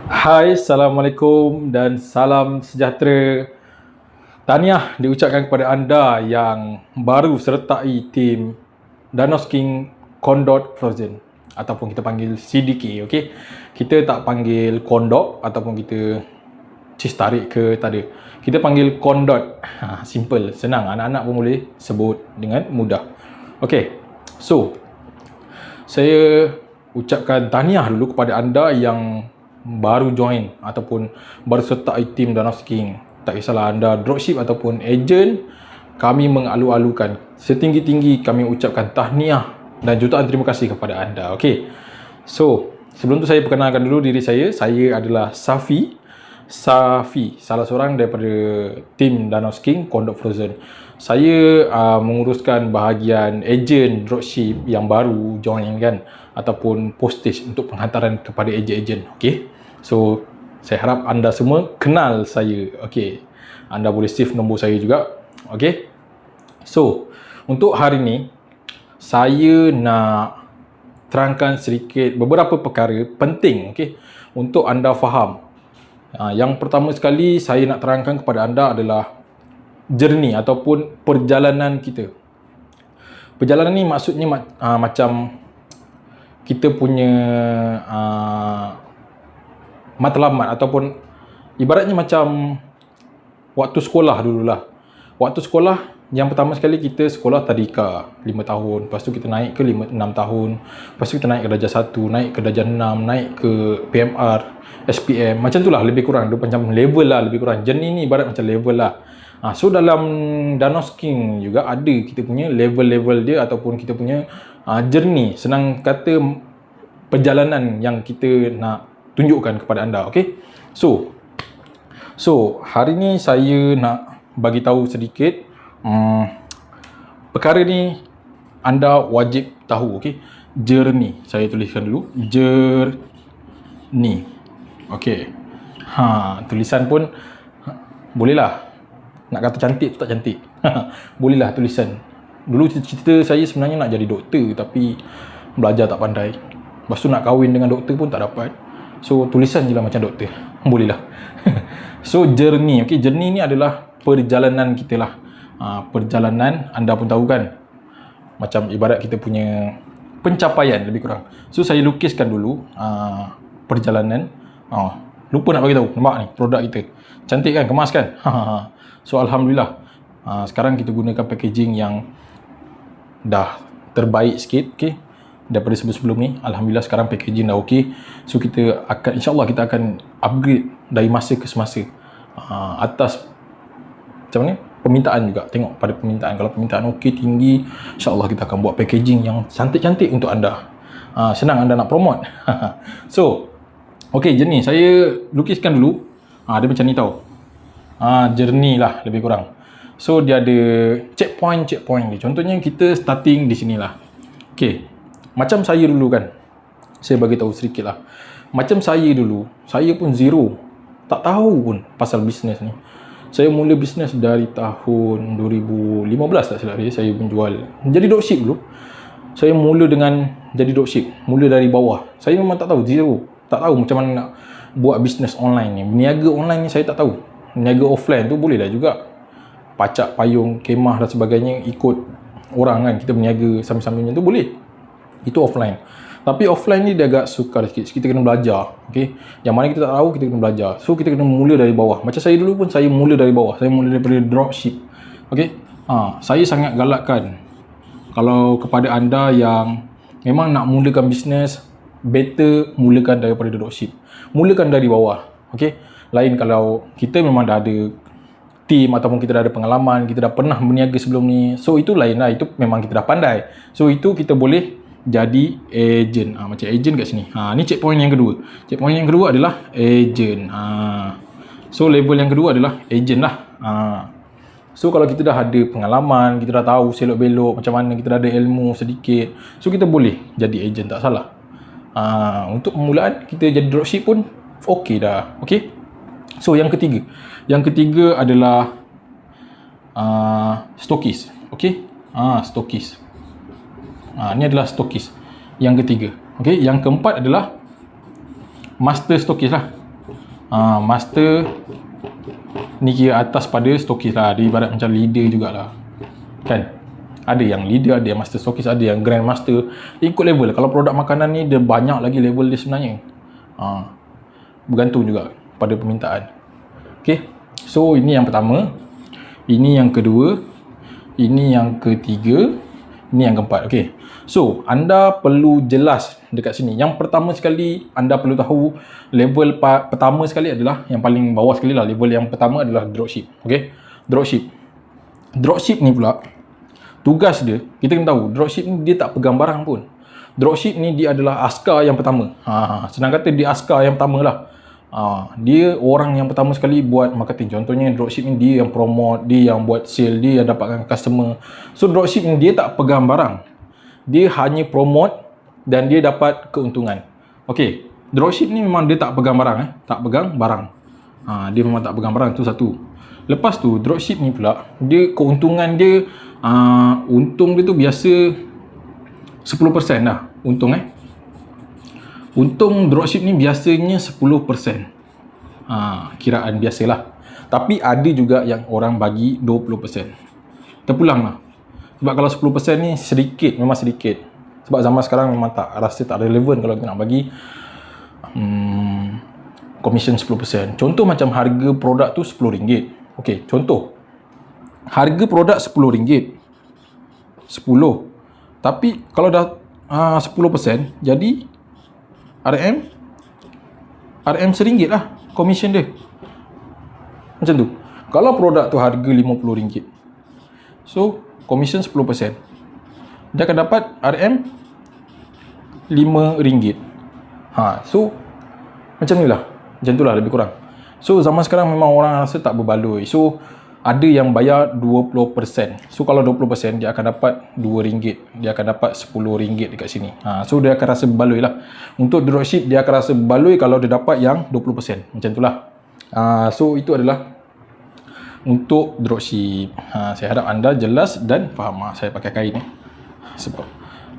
Hai, Assalamualaikum dan salam sejahtera. Tahniah diucapkan kepada anda yang baru sertai tim Danos King Condot Frozen ataupun kita panggil CDK, okey. Kita tak panggil Condot ataupun kita cis tarik ke, tak ada. Kita panggil Condot. Simple, senang. Anak-anak pun boleh sebut dengan mudah. Okey. So, saya ucapkan tahniah dulu kepada anda yang baru join ataupun baru sertai tim Danos King. Tak kisahlah anda dropship ataupun agent, kami mengalu-alukan. Setinggi-tinggi kami ucapkan tahniah dan jutaan terima kasih kepada anda. Okey. So, sebelum tu saya perkenalkan dulu diri saya. Saya adalah Safi, salah seorang daripada tim Danos King Condot Frozen. Saya menguruskan bahagian agent dropship yang baru join kan, ataupun postage untuk penghantaran kepada ejen-ejen. Okey. So, saya harap anda semua kenal saya. Okey. Anda boleh save nombor saya juga. Okey. So, untuk hari ni saya nak terangkan sedikit beberapa perkara penting, okey, untuk anda faham. Yang pertama sekali saya nak terangkan kepada anda adalah journey ataupun perjalanan kita. Perjalanan ni maksudnya macam kita punya matlamat ataupun ibaratnya macam waktu sekolah dululah. Waktu sekolah yang pertama sekali kita sekolah tadika 5 tahun, lepas tu kita naik ke 6 tahun, lepas tu kita naik ke darjah 1, naik ke darjah 6, naik ke PMR, SPM, macam tu lah lebih kurang. Dia macam level lah lebih kurang. Journey ni ibarat macam level lah. So dalam Danos King juga ada kita punya level-level dia ataupun kita punya journey. Senang kata perjalanan yang kita nak tunjukkan kepada anda. Okay. So hari ni saya nak bagi tahu sedikit perkara ni anda wajib tahu. Okay. Journey, saya tuliskan dulu journey. Okay. Tulisan pun bolehlah. Nak kata cantik tu tak cantik. Bolehlah tulisan. Dulu cita-cita saya sebenarnya nak jadi doktor, tapi belajar tak pandai. Lepas tu nak kahwin dengan doktor pun tak dapat. So tulisan je lah macam doktor. Bolehlah. So journey, okay, journey ni adalah perjalanan kita lah. Perjalanan anda pun tahu kan, macam ibarat kita punya pencapaian lebih kurang. So saya lukiskan dulu perjalanan. Lupa nak bagi tahu. Nampak ni produk kita. Cantik kan, kemas kan? So alhamdulillah sekarang kita gunakan packaging yang dah terbaik sikit, okay, daripada sebelum-sebelum ni. Alhamdulillah sekarang packaging dah okey. So kita akan, insyaAllah kita akan upgrade dari masa ke semasa atas macam ni permintaan juga. Tengok pada permintaan. Kalau permintaan okey, tinggi, insyaAllah kita akan buat packaging yang cantik-cantik untuk anda. Senang anda nak promote. So okey, journey saya lukiskan dulu. Dia macam ni tau. Journey lah lebih kurang. So dia ada checkpoint dia. Contohnya kita starting di sinilah. Okey. Macam saya dulu kan. Saya bagi tahu sedikit lah. Macam saya dulu, saya pun zero. Tak tahu pun pasal bisnes ni. Saya mula bisnes dari tahun 2015 tak silap saya menjual. Jadi dropship dulu. Saya mula dengan jadi dropship. Mula dari bawah. Saya memang tak tahu, zero. Tak tahu macam mana nak buat bisnes online ni. Berniaga online ni saya tak tahu. Berniaga offline tu boleh dah juga. Pacak payung, kemah dan sebagainya, ikut orang kan. Kita berniaga sambil-sambilnya tu boleh. Itu offline. Tapi offline ni dia agak sukar sikit. Kita kena belajar. Okay? Yang mana kita tak tahu, kita kena belajar. So kita kena mula dari bawah. Macam saya dulu pun, saya mula dari bawah. Saya mula daripada dropship. Okay? Saya sangat galakkan, kalau kepada anda yang memang nak mulakan bisnes, better mulakan daripada dropship. Mulakan dari bawah. Okay? Lain kalau kita memang dah ada team ataupun kita dah ada pengalaman, kita dah pernah berniaga sebelum ni. So itu lain lah. Itu memang kita dah pandai. So itu kita boleh jadi agent. Macam agent kat sini. Ni checkpoint yang kedua. Checkpoint yang kedua adalah agent. So level yang kedua adalah agent lah. So kalau kita dah ada pengalaman, kita dah tahu selok-belok macam mana, kita dah ada ilmu sedikit, so kita boleh jadi agent, tak salah. Untuk permulaan kita jadi dropship pun okey dah. Okey. So yang ketiga adalah stokis. Okey. Stokis. Ni adalah stokis yang ketiga. Okey, yang keempat adalah master stokis lah. Master ni kira atas pada stokis lah. Dia ibarat macam leader jugalah. Kan? Ada yang leader, ada yang master stokis, ada yang grand master. Ikut level. Kalau produk makanan ni dia banyak lagi level dia sebenarnya. Bergantung juga pada permintaan. Okay. So ini yang pertama. Ini yang kedua. Ini yang ketiga. Ini yang keempat. Okay. So anda perlu jelas dekat sini. Yang pertama sekali anda perlu tahu level pertama sekali adalah yang paling bawah sekali lah. Level yang pertama adalah dropship. Okay. Dropship ni pula tugas dia, kita kena tahu dropship ni dia tak pegang barang pun. Dropship ni dia adalah askar yang pertama. Senang kata dia askar yang pertama lah. Dia orang yang pertama sekali buat marketing. Contohnya dropship ni dia yang promote, dia yang buat sale, dia yang dapatkan customer. So dropship ni dia tak pegang barang. Dia hanya promote dan dia dapat keuntungan. Okay, dropship ni memang dia tak pegang barang. Tak pegang barang. Dia memang tak pegang barang, tu satu. Lepas tu dropship ni pula, dia keuntungan dia, untung dia tu biasa 10% lah. Untung dropship ni biasanya 10%. Kiraan biasalah. Tapi ada juga yang orang bagi 20%. Terpulang lah. Sebab kalau 10% ni sedikit, memang sedikit. Sebab zaman sekarang memang tak rasa tak relevan kalau kita nak bagi commission 10%. Contoh macam harga produk tu RM10. Okey, contoh. Harga produk RM10. 10. Tapi kalau dah 10%, jadi RM RM1 lah commission dia. Macam tu. Kalau produk tu harga RM50, so commission 10%, dia akan dapat RM5. So macam ni lah. Macam tu lah lebih kurang. So zaman sekarang memang orang rasa tak berbaloi. So ada yang bayar 20%. So kalau 20% dia akan dapat RM2. Dia akan dapat RM10 dekat sini. So dia akan rasa berbaloi lah. Untuk dropship dia akan rasa berbaloi kalau dia dapat yang 20%. Macam tu lah. So itu adalah untuk dropship. Saya harap anda jelas dan faham. Saya pakai kain ni sebab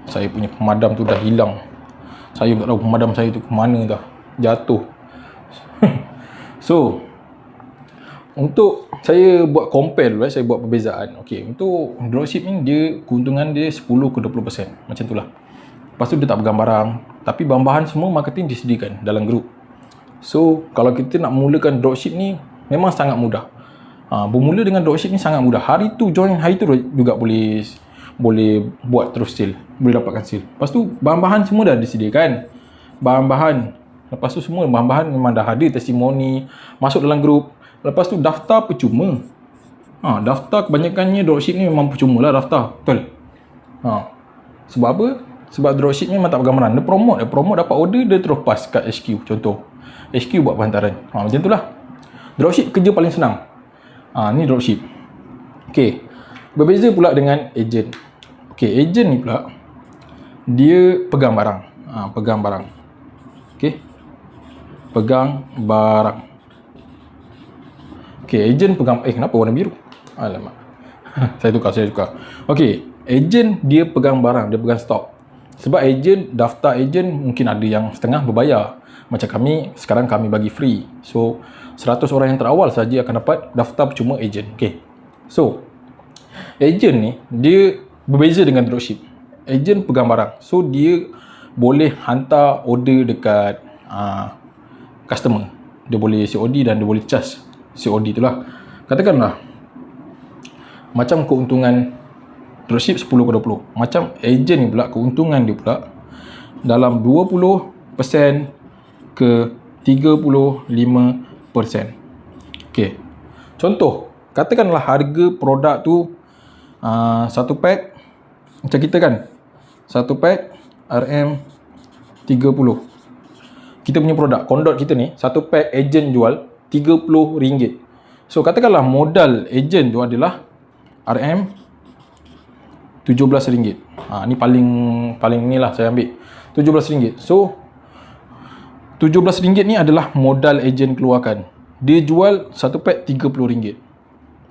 saya punya pemadam tu dah hilang. Saya tak tahu pemadam saya tu ke mana dah. Jatuh. So untuk saya buat compare dulu, saya buat perbezaan. Okey, untuk dropship ni dia keuntungan dia 10 ke 20%. Macam tu lah. Lepas tu dia tak pegang barang, tapi bahan-bahan semua marketing disediakan dalam grup. So kalau kita nak mulakan dropship ni memang sangat mudah. Bermula dengan dropship ni sangat mudah. Hari tu join, hari tu juga boleh buat terus sale, boleh dapatkan sale. Lepas tu bahan-bahan semua dah disediakan. Bahan-bahan, lepas tu semua bahan-bahan memang dah ada, testimoni, masuk dalam grup. Lepas tu daftar percuma. Daftar kebanyakannya dropship ni memang percuma lah daftar. Betul? Sebab apa? Sebab dropship ni memang tak pegang barang. Dia promote dapat order, dia terus pass kat HQ. Contoh HQ buat penghantaran. Macam tu lah. Dropship kerja paling senang. Ni dropship. Okay, berbeza pula dengan agent. Okay, agent ni pula dia pegang barang. Pegang barang. Okay, pegang barang. Okay, agent pegang, kenapa warna biru? Alamak. Saya tukar. Okay, agent dia pegang barang, dia pegang stok. Sebab agent, daftar agent mungkin ada yang setengah berbayar. Macam sekarang kami bagi free. So 100 orang yang terawal saja akan dapat daftar percuma agent. Okay, so agent ni dia berbeza dengan dropship. Agent pegang barang, so dia boleh hantar order dekat customer. Dia boleh COD dan dia boleh charge COD tu lah. Katakanlah macam keuntungan dropship 10 ke 20. Macam agent ni pula keuntungan dia pula dalam 20% ke 35%. Okay, contoh katakanlah harga produk tu satu pack macam kita kan, satu pack RM30. Kita punya produk Condot kita ni, satu pack agent jual RM30. So katakanlah modal agent tu adalah RM17. Ni paling ni lah saya ambil RM17. So RM17 ni adalah modal agent keluarkan. Dia jual satu pack RM30.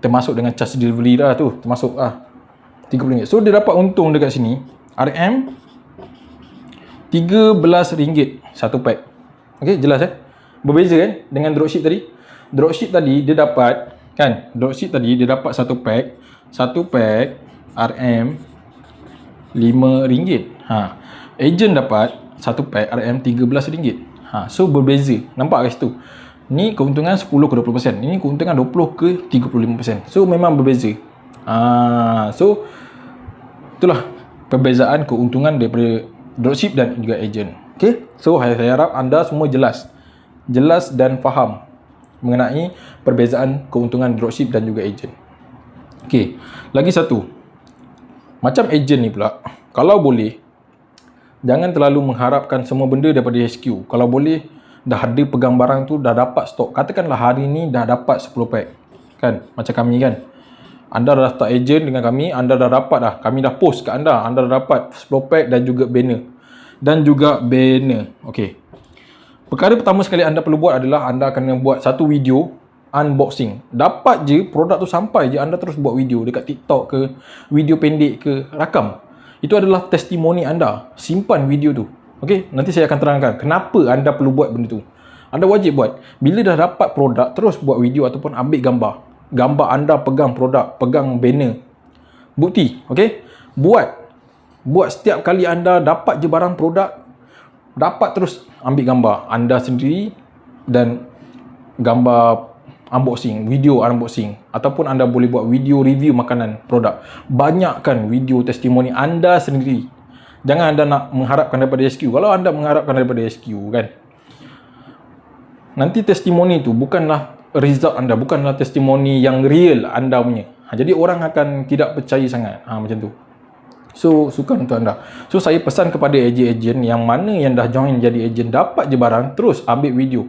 Termasuk dengan charge delivery dah tu, termasuk RM30. So dia dapat untung dekat sini RM13 satu pack. Okey, jelas Berbeza kan dengan dropship tadi. Dropship tadi dia dapat kan, dropship tadi dia dapat satu pack RM RM5. Agent dapat satu pack RM RM13. So berbeza. Nampak guys tu. Ni keuntungan 10 ke 20%. Ini keuntungan 20 ke 35%. So memang berbeza. So itulah perbezaan keuntungan daripada dropship dan juga agent. Okay, so saya harap anda semua jelas dan faham mengenai perbezaan keuntungan dropship dan juga agent. Okay, lagi satu, macam agent ni pula, kalau boleh jangan terlalu mengharapkan semua benda daripada HQ. Kalau boleh dah ada pegang barang tu, dah dapat stok, katakanlah hari ni dah dapat 10 pack kan, macam kami kan, anda dah daftar agent dengan kami, anda dah dapat dah, kami dah post kat anda dah dapat 10 pack dan juga banner. Okey, perkara pertama sekali anda perlu buat adalah anda kena buat satu video unboxing. Dapat je produk tu sampai je, anda terus buat video dekat TikTok ke, video pendek ke, rakam. Itu adalah testimoni anda. Simpan video tu. Okey, nanti saya akan terangkan kenapa anda perlu buat benda tu. Anda wajib buat. Bila dah dapat produk, terus buat video ataupun ambil gambar. Gambar anda pegang produk, pegang banner. Bukti, okey? Buat setiap kali anda dapat je barang produk, dapat terus ambil gambar anda sendiri dan gambar unboxing, video unboxing, ataupun anda boleh buat video review makanan produk. Banyakkan video testimoni anda sendiri. Jangan anda nak mengharapkan daripada SQ. Kalau anda mengharapkan daripada SQ kan, nanti testimoni tu bukanlah result anda, bukanlah testimoni yang real anda punya. Jadi orang akan tidak percaya sangat. Macam tu. So, sukan untuk anda. So, saya pesan kepada ejen-ejen yang mana yang dah join jadi ejen, dapat je barang, terus ambil video.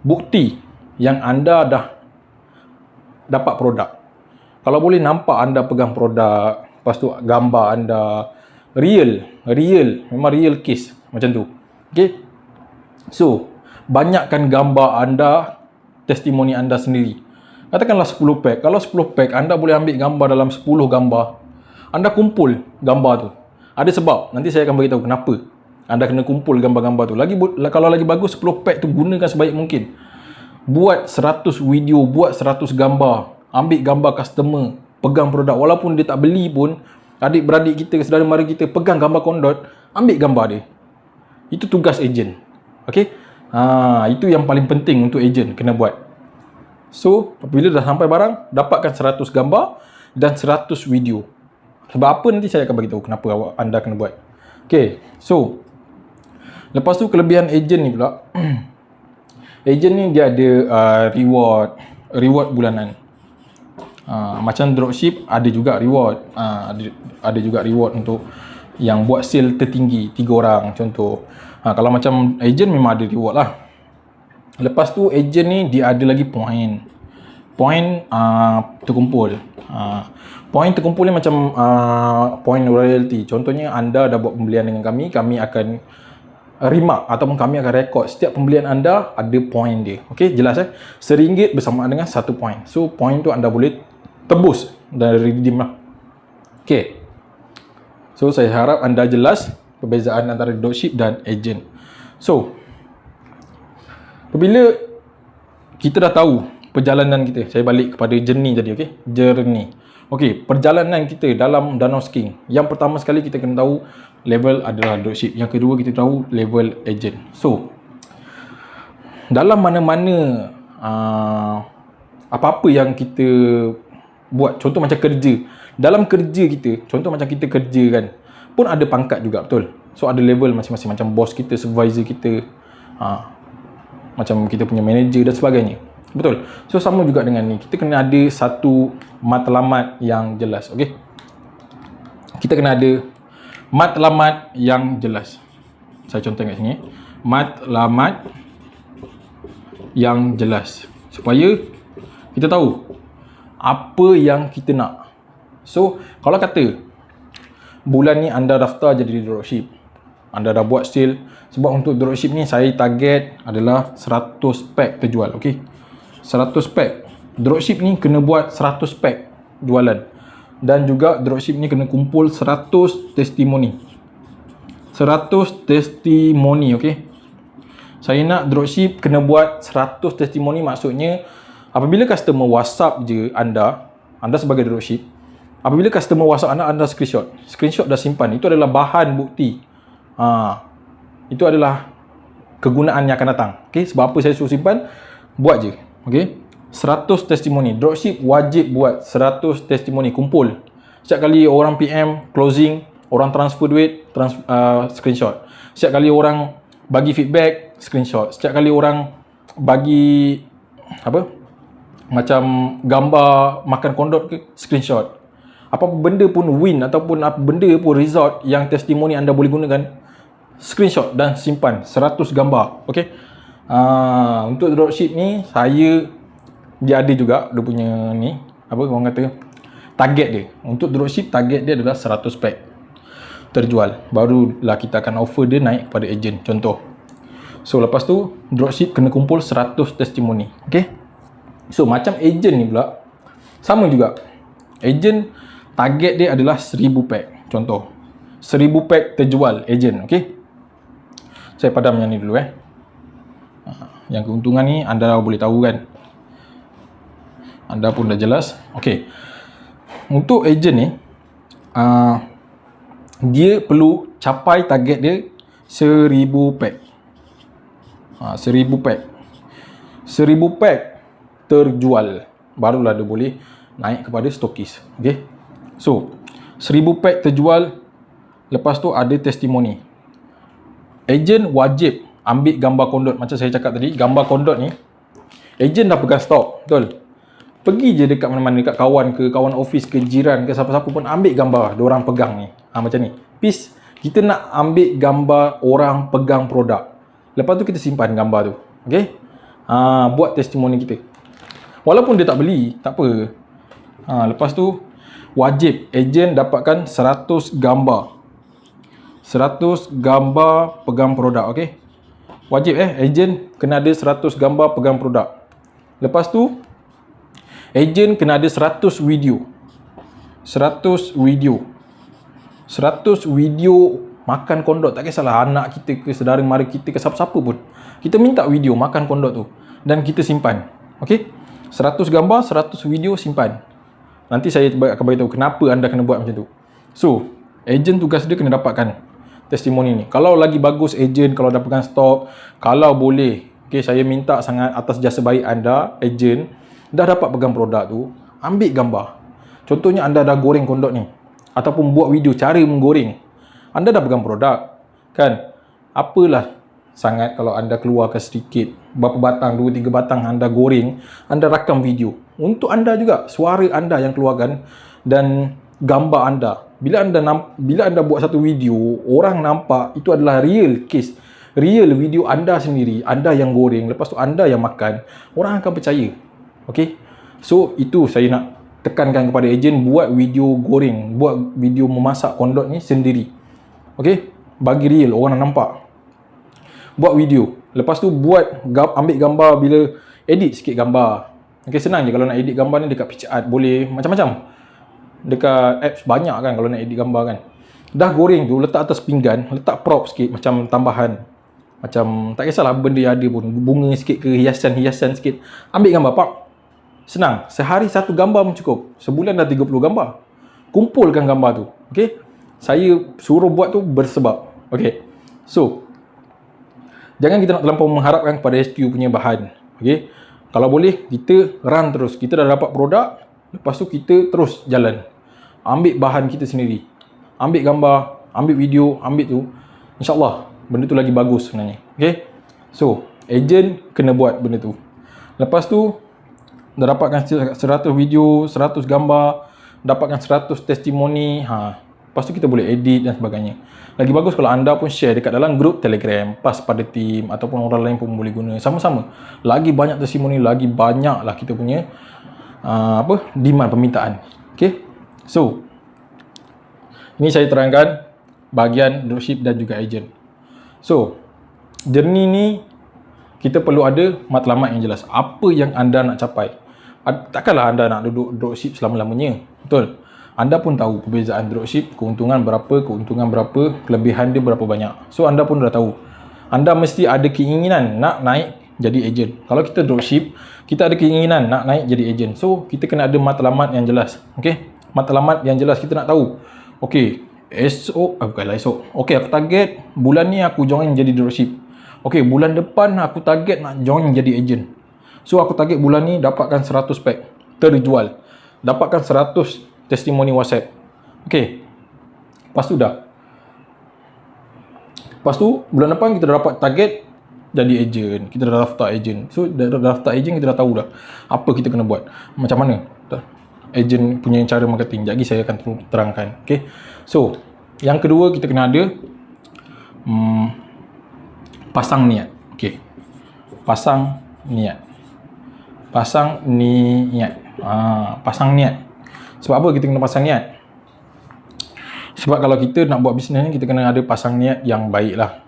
Bukti yang anda dah dapat produk. Kalau boleh nampak anda pegang produk, lepas tu gambar anda real, memang real case. Macam tu. Okay? So, banyakkan gambar anda, testimoni anda sendiri. Katakanlah 10 pack. Kalau 10 pack, anda boleh ambil gambar dalam 10 gambar. Anda kumpul gambar tu. Ada sebab. Nanti saya akan beritahu kenapa anda kena kumpul gambar-gambar tu. Kalau lagi bagus, 10 pack tu gunakan sebaik mungkin. Buat 100 video, buat 100 gambar. Ambil gambar customer, pegang produk. Walaupun dia tak beli pun, adik-beradik kita, saudara mara kita, pegang gambar kondot, ambil gambar dia. Itu tugas ejen. Okay? Itu yang paling penting untuk ejen kena buat. So, apabila dah sampai barang, dapatkan 100 gambar dan 100 video. Sebab apa nanti saya akan beritahu kenapa anda kena buat. Okay, so lepas tu kelebihan ejen ni pula. Ejen ni dia ada reward bulanan. Macam dropship ada juga reward. Ada juga reward untuk yang buat sale tertinggi 3 orang contoh. Kalau macam ejen memang ada reward lah. Lepas tu ejen ni dia ada lagi point terkumpul. Point terkumpul ni macam point royalty. Contohnya anda dah buat pembelian dengan kami akan remark ataupun kami akan rekod setiap pembelian anda ada point dia. Okey, jelas RM1 bersamaan dengan 1 point. So point tu anda boleh tebus dan redeem lah. Okey. So saya harap anda jelas perbezaan antara dropship dan agent. So apabila kita dah tahu perjalanan kita, saya balik kepada journey tadi, okey? Journey. Okey, perjalanan kita dalam Danau Skiing. Yang pertama sekali kita kena tahu level adalah dropship. Yang kedua kita tahu level agent. So, dalam mana-mana apa-apa yang kita buat, contoh macam kerja. Dalam kerja kita, contoh macam kita kerja kan, pun ada pangkat juga, betul? So, ada level masing-masing. Macam bos kita, supervisor kita, macam kita punya manager dan sebagainya. Betul. So sama juga dengan ni. Kita kena ada satu matlamat yang jelas. Okey. Kita kena ada matlamat yang jelas. Saya contoh kat sini. Matlamat yang jelas. Supaya kita tahu apa yang kita nak. So kalau kata bulan ni anda daftar jadi dropship, anda dah buat sale. Sebab untuk dropship ni saya target adalah 100 pack terjual. Okey. 100 pack. Dropship ni kena buat 100 pack jualan. Dan juga dropship ni kena kumpul 100 testimoni. 100 testimoni, okey. Saya nak dropship kena buat 100 testimoni, maksudnya apabila customer WhatsApp je anda sebagai dropship, apabila customer WhatsApp anda screenshot dah simpan, itu adalah bahan bukti. Itu adalah kegunaan yang akan datang. Okey, sebab apa saya suruh simpan? Buat je. Okey. 100 testimoni. Dropship wajib buat 100 testimoni, kumpul. Setiap kali orang PM closing, orang transfer duit, screenshot. Setiap kali orang bagi feedback, screenshot. Setiap kali orang bagi macam gambar makan kondom ke, screenshot. Apa benda pun win ataupun apa benda pun result yang testimoni anda boleh gunakan, screenshot dan simpan 100 gambar. Okey. Untuk dropship ni dia ada juga dia punya ni, orang kata target dia. Untuk dropship target dia adalah 100 pack terjual, barulah kita akan offer dia naik kepada ejen, contoh. So lepas tu dropship kena kumpul 100 testimoni. Okey. So macam ejen ni pula sama juga. Ejen target dia adalah 1000 pack, contoh. 1000 pack terjual ejen. Okey. Saya padam yang ni dulu Yang keuntungan ni anda boleh tahu kan. Anda pun dah jelas. Okey. Untuk ejen ni dia perlu capai target dia 1000 pack. 1000 pack. 1000 pack terjual, barulah dia boleh naik kepada stokis. Okey. So 1000 pack terjual, lepas tu ada testimoni. Ejen wajib ambil gambar kondot. Macam saya cakap tadi, gambar kondot ni ejen dah pegang stok, betul? Pergi je dekat mana-mana, dekat kawan ke, kawan office ke, jiran ke, siapa-siapa pun ambil gambar diorang pegang ni. Macam ni. Peace. Kita nak ambil gambar orang pegang produk. Lepas tu kita simpan gambar tu. Okey? Buat testimoni kita. Walaupun dia tak beli, tak apa. Lepas tu wajib ejen dapatkan 100 gambar. 100 gambar pegang produk. Okey? Wajib ejen kena ada 100 gambar pegang produk. Lepas tu ejen kena ada 100 video. 100 video. 100 video makan kondok. Tak kisahlah anak kita ke, saudara mara kita ke, siapa-siapa pun. Kita minta video makan kondok tu dan kita simpan. Okey? 100 gambar, 100 video, simpan. Nanti saya akan beritahu kenapa anda kena buat macam tu. So, ejen tugas dia kena dapatkan testimoni ni. Kalau lagi bagus ejen, kalau dapatkan stok, kalau boleh, okey, saya minta sangat atas jasa baik anda, ejen dah dapat pegang produk tu, ambil gambar. Contohnya anda dah goreng kondok ni, ataupun buat video cara menggoreng. Anda dah pegang produk, kan? Apalah sangat kalau anda keluarkan sedikit, berapa batang, 2-3 batang anda goreng, anda rakam video. Untuk anda juga, suara anda yang keluarkan dan gambar anda. Bila anda buat satu video, orang nampak itu adalah real case, real video anda sendiri, anda yang goreng, lepas tu anda yang makan, orang akan percaya. Okey? So itu saya nak tekankan kepada ejen, buat video goreng, buat video memasak kondok ni sendiri. Okey? Bagi real, orang nak nampak. Buat video. Lepas tu ambil gambar, bila edit sikit gambar. Okey, senang je kalau nak edit gambar ni dekat PictureArt, boleh macam-macam. Dekat apps banyak kan kalau nak edit gambar kan. Dah goreng tu, letak atas pinggan, letak prop sikit macam tambahan. Macam tak kisahlah benda yang ada pun, bunga sikit ke, hiasan-hiasan sikit. Ambil gambar, pak. Senang. Sehari satu gambar pun cukup. Sebulan dah 30 gambar. Kumpulkan gambar tu. Okey? Saya suruh buat tu bersebab. Okey. So, jangan kita nak terlampau mengharapkan kepada SQ punya bahan. Okey? Kalau boleh, kita run terus. Kita dah dapat produk, lepas tu kita terus jalan. Ambil bahan kita sendiri. Ambil gambar, ambil video, ambil tu. InsyaAllah, benda tu lagi bagus sebenarnya. Okey? So, ejen kena buat benda tu. Lepas tu, dah dapatkan 100 video, 100 gambar, dapatkan 100 testimoni. Lepas tu kita boleh edit dan sebagainya. Lagi bagus kalau anda pun share dekat dalam grup Telegram, pas pada team ataupun orang lain pun boleh guna sama-sama. Lagi banyak testimoni, lagi banyaklah kita punya demand, permintaan. Okey. So, ini saya terangkan bahagian dropship dan juga ejen. So, journey ni kita perlu ada matlamat yang jelas. Apa yang anda nak capai? Takkanlah anda nak duduk dropship selama-lamanya. Betul? Anda pun tahu perbezaan dropship, keuntungan berapa, kelebihan dia berapa banyak. So, anda pun dah tahu Anda mesti ada keinginan nak naik jadi ejen. Kalau kita dropship, kita ada keinginan nak naik jadi ejen. So, kita kena ada matlamat yang jelas. Okay? Matlamat yang jelas, kita nak tahu. Okay, bukanlah esok. Okay, aku target bulan ni aku join jadi dropship. Okay, bulan depan aku target nak join jadi ejen. So, aku target bulan ni dapatkan 100 pack terjual. Dapatkan 100 testimoni WhatsApp. Okay. Lepas tu dah. Lepas tu, bulan depan kita dah dapat target jadi ejen. Kita dah daftar ejen. So, dah daftar ejen, kita dah tahu dah apa kita kena buat. Macam mana ejen punya cara marketing. Sekejap lagi saya akan terangkan. Okay. So, yang kedua kita kena ada pasang niat. Okay. Pasang niat. Pasang niat. Pasang niat. Sebab apa kita kena pasang niat? Sebab kalau kita nak buat bisnes ni, kita kena ada pasang niat yang baik lah.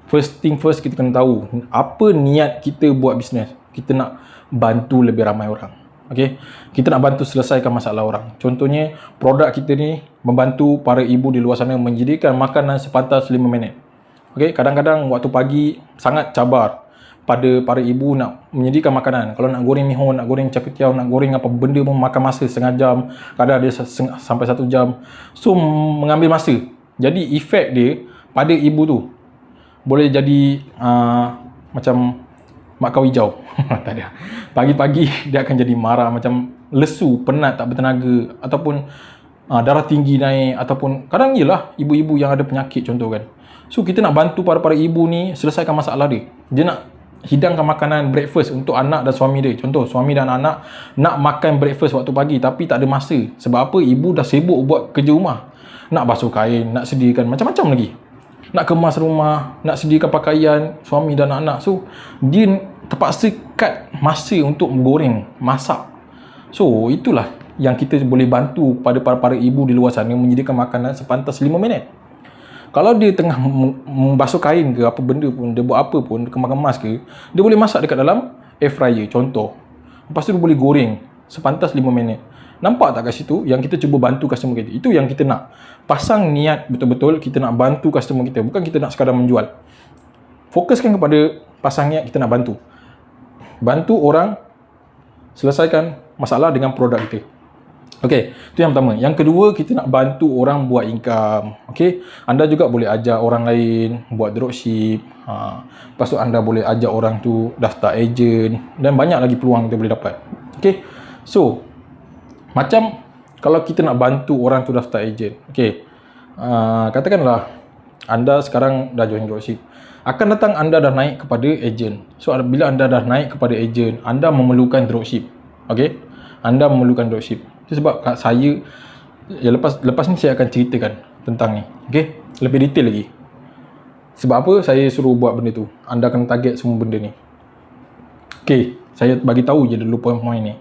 First thing first, kita kena tahu apa niat kita buat bisnes. Kita nak bantu lebih ramai orang. Okay? Kita nak bantu selesaikan masalah orang. Contohnya, produk kita ni membantu para ibu di luar sana menjadikan makanan sepantas 5 minit. Okay? Kadang-kadang waktu pagi sangat cabar pada para ibu nak menyediakan makanan. Kalau nak goreng mihun, nak goreng capitiau, nak goreng apa benda pun makan masa setengah jam, kadang ada sampai 1 jam. So, mengambil masa. Jadi, efek dia pada ibu tu boleh jadi macam mak kau hijau. Tak ada. Pagi-pagi dia akan jadi marah, macam lesu, penat, tak bertenaga, ataupun darah tinggi naik, ataupun kadang yelah ibu-ibu yang ada penyakit contoh kan. So, kita nak bantu para ibu ni selesaikan masalah dia. Dia nak hidangkan makanan breakfast untuk anak dan suami dia. Contoh, suami dan anak nak makan breakfast waktu pagi tapi tak ada masa. Sebab apa? Ibu dah sibuk buat kerja rumah. Nak basuh kain, nak sediakan macam-macam lagi. Nak kemas rumah, nak sediakan pakaian suami dan anak. So, dia terpaksa cut masa untuk goreng, masak. So, itulah yang kita boleh bantu kepada para ibu di luar sana menyediakan makanan sepantas 5 minit. Kalau dia tengah membasuh kain ke apa benda pun, dia buat apa pun, kemas-kemas ke, dia boleh masak dekat dalam air fryer contoh. Lepas tu dia boleh goreng sepantas 5 minit. Nampak tak kat situ yang kita cuba bantu customer kita? Itu yang kita nak. Pasang niat betul-betul kita nak bantu customer kita. Bukan kita nak sekadar menjual. Fokuskan kepada pasang niat kita nak bantu. Bantu orang selesaikan masalah dengan produk kita. Okey, itu yang pertama. Yang kedua, kita nak bantu orang buat income. Okey, anda juga boleh ajar orang lain buat dropship. Lepas tu anda boleh ajar orang tu daftar ejen dan banyak lagi peluang kita boleh dapat. Okey. So, macam kalau kita nak bantu orang tu daftar ejen. Okey. Katakanlah anda sekarang dah join dropship. Akan datang anda dah naik kepada ejen. So, bila anda dah naik kepada ejen, anda memerlukan dropship. Okey? Anda memerlukan dropship. Sebab saya lepas ni saya akan ceritakan tentang ni. Okey, lebih detail lagi. Sebab apa saya suruh buat benda tu? Anda kena target semua benda ni. Okey, saya bagi tahu je dulu poin-poin ni.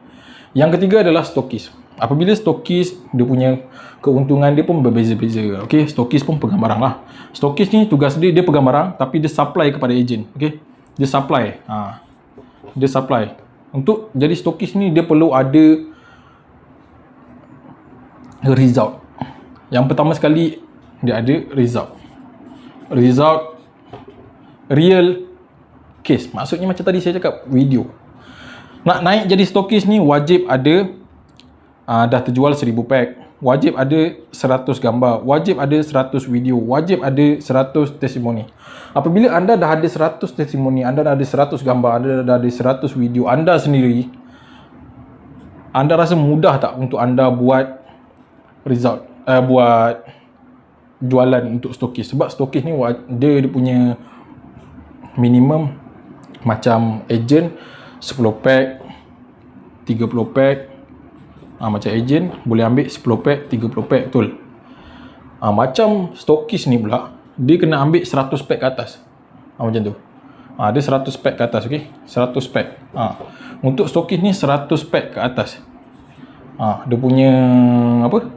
Yang ketiga adalah stokis. Apabila stokis, dia punya keuntungan dia pun berbeza-beza. Okey, stokis pun pegang barang lah. Stokis ni tugas dia pegang barang tapi dia supply kepada ejen. Okey, dia supply. Dia supply. Untuk jadi stokis ni dia perlu ada result. Yang pertama sekali dia ada result. Result real case. Maksudnya macam tadi saya cakap video. Nak naik jadi stokis ni wajib ada dah terjual 1000 pack. Wajib ada 100 gambar. Wajib ada 100 video. Wajib ada 100 testimoni. Apabila anda dah ada 100 testimoni, anda dah ada 100 gambar, anda dah ada 100 video, anda sendiri, anda rasa mudah tak untuk anda buat result, buat jualan untuk stokis? Sebab stokis ni dia punya minimum macam ejen 10 pack, 30 pack. Macam ejen boleh ambil 10 pack, 30 pack, betul. Macam stokis ni pula dia kena ambil 100 pack ke atas. Macam tu. Dia 100 pack ke atas, okey. 100 pack. Untuk stokis ni 100 pack ke atas. Dia punya apa?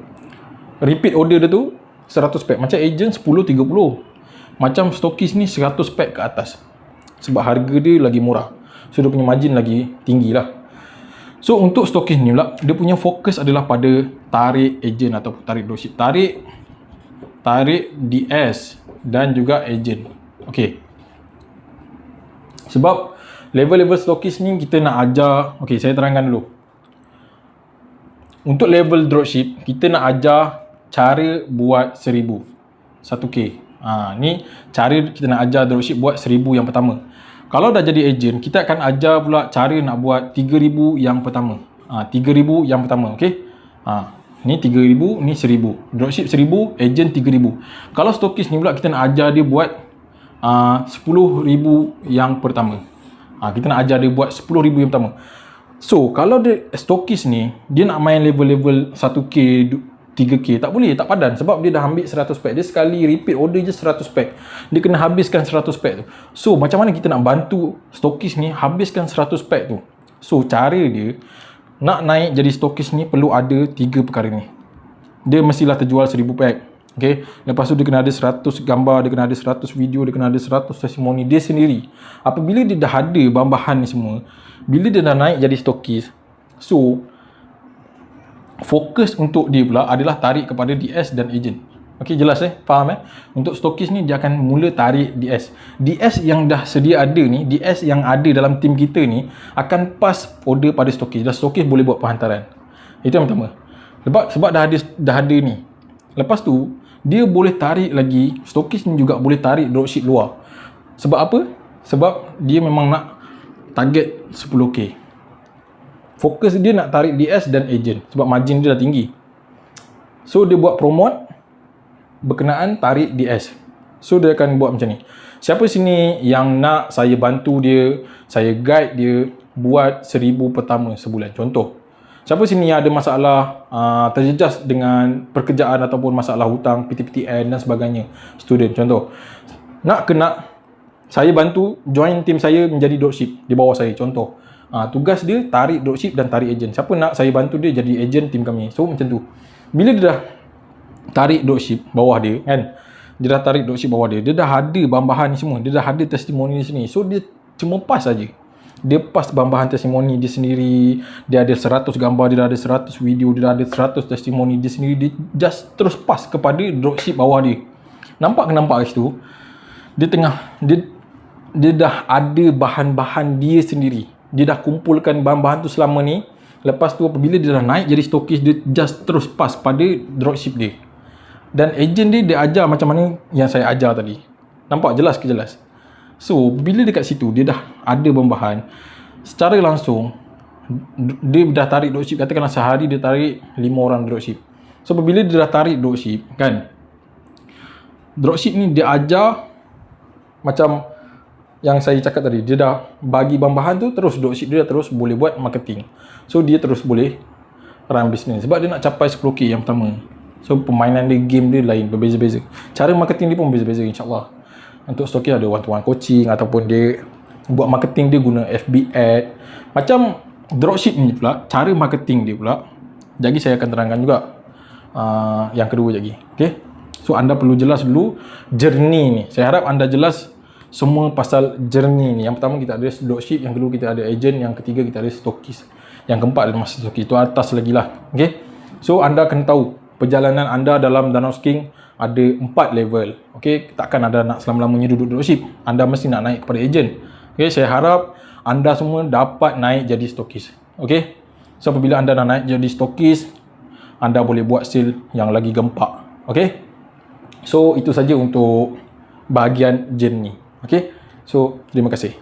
Repeat order dia tu 100 pack. Macam ejen 10, 30. Macam stokis ni 100 pack ke atas. Sebab harga dia lagi murah. So dia punya margin lagi tinggi lah. So untuk stokis ni pula, dia punya fokus adalah pada tarik ejen atau tarik dropship. Tarik DS dan juga ejen. Okey. Sebab level-level stokis ni kita nak ajar, okey saya terangkan dulu. Untuk level dropship, kita nak ajar cara buat 1000, 1k. Ni cara kita nak ajar dropship buat 1000 yang pertama. Kalau dah jadi agent, kita akan ajar pula cara nak buat 3000 yang pertama. 3000 yang pertama, okey? Ni 3000, ni 1000. Dropship 1000, agent 3000. Kalau stokis ni pula kita nak ajar dia buat 10,000 yang pertama. Kita nak ajar dia buat 10,000 yang pertama. So, kalau dia stokis ni, dia nak main level-level 1k, 3k, tak boleh, tak padan. Sebab dia dah ambil 100 pack. Dia sekali repeat order je 100 pack. Dia kena habiskan 100 pack tu. So, macam mana kita nak bantu stokis ni habiskan 100 pack tu? So, cara dia, nak naik jadi stokis ni perlu ada 3 perkara ni. Dia mestilah terjual 1000 pack. Okay? Lepas tu dia kena ada 100 gambar, dia kena ada 100 video, dia kena ada 100 testimoni dia sendiri. Apabila dia dah ada bahan-bahan ni semua, bila dia dah naik jadi stokis, so fokus untuk dia pula adalah tarik kepada DS dan agent. Okey, jelas faham Untuk stokis ni dia akan mula tarik DS. DS yang dah sedia ada ni, DS yang ada dalam tim kita ni akan pass order pada stokis. Dan stokis boleh buat penghantaran. Itu yang pertama. Sebab dah ada ni. Lepas tu dia boleh tarik lagi, stokis ni juga boleh tarik dropship luar. Sebab apa? Sebab dia memang nak target 10k. Fokus dia nak tarik DS dan agent sebab margin dia dah tinggi. So dia buat promote berkenaan tarik DS. So dia akan buat macam ni. Siapa sini yang nak saya bantu dia, saya guide dia buat 1000 pertama sebulan, contoh. Siapa sini yang ada masalah terjejas dengan pekerjaan ataupun masalah hutang, PTPTN dan sebagainya, student contoh. Nak saya bantu join tim saya menjadi dropship di bawah saya, contoh. Tugas dia tarik dropship dan tarik agent. Siapa nak saya bantu dia jadi agent tim kami. So macam tu. Bila dia dah tarik dropship bawah dia kan, dia dah tarik dropship bawah dia dah ada bahan-bahan ni semua, dia dah ada testimoni di sini. So dia cuma pass saja. Dia pass bahan-bahan testimoni dia sendiri, dia ada 100 gambar, dia dah ada 100 video, dia dah ada 100 testimoni dia sendiri, dia just terus pass kepada dropship bawah dia. Nampak kat situ? Dia dah ada bahan-bahan dia sendiri. Dia dah kumpulkan bahan-bahan tu selama ni. Lepas tu apabila dia dah naik jadi stokis, dia just terus pass pada dropship dia. Dan agent dia ajar macam mana yang saya ajar tadi. Nampak jelas ke jelas? So, bila dekat situ dia dah ada bahan-bahan, secara langsung dia dah tarik dropship, katakanlah sehari dia tarik 5 orang dropship. So, apabila dia dah tarik dropship kan, dropship ni dia ajar macam yang saya cakap tadi, dia dah bagi bahan-bahan tu, terus dropship dia terus boleh buat marketing. So dia terus boleh run bisnes sebab dia nak capai 10k yang pertama. So permainan dia, game dia lain, berbeza-beza. Cara marketing dia pun berbeza-beza, insyaAllah. Untuk stokis ada one-to-one coaching ataupun dia buat marketing dia guna FB ad. Macam dropship ni pula, cara marketing dia pula jadi saya akan terangkan juga yang kedua lagi. Okay? So anda perlu jelas dulu journey ni. Saya harap anda jelas semua pasal journey ni. Yang pertama kita ada dropship, yang kedua kita ada agent, yang ketiga kita ada stokis, yang keempat ada master stokis. Itu atas lagi lah. Okay? So anda kena tahu perjalanan anda dalam Danau King ada 4 level. Okay? Takkan anda nak selama-lamanya duduk dropship. Anda mesti nak naik kepada agent. Okay? Saya harap anda semua dapat naik jadi stokis. Okay? So apabila anda nak naik jadi stokis, anda boleh buat sale yang lagi gempak. Okay? So itu saja untuk bahagian journey. Okay? So terima kasih.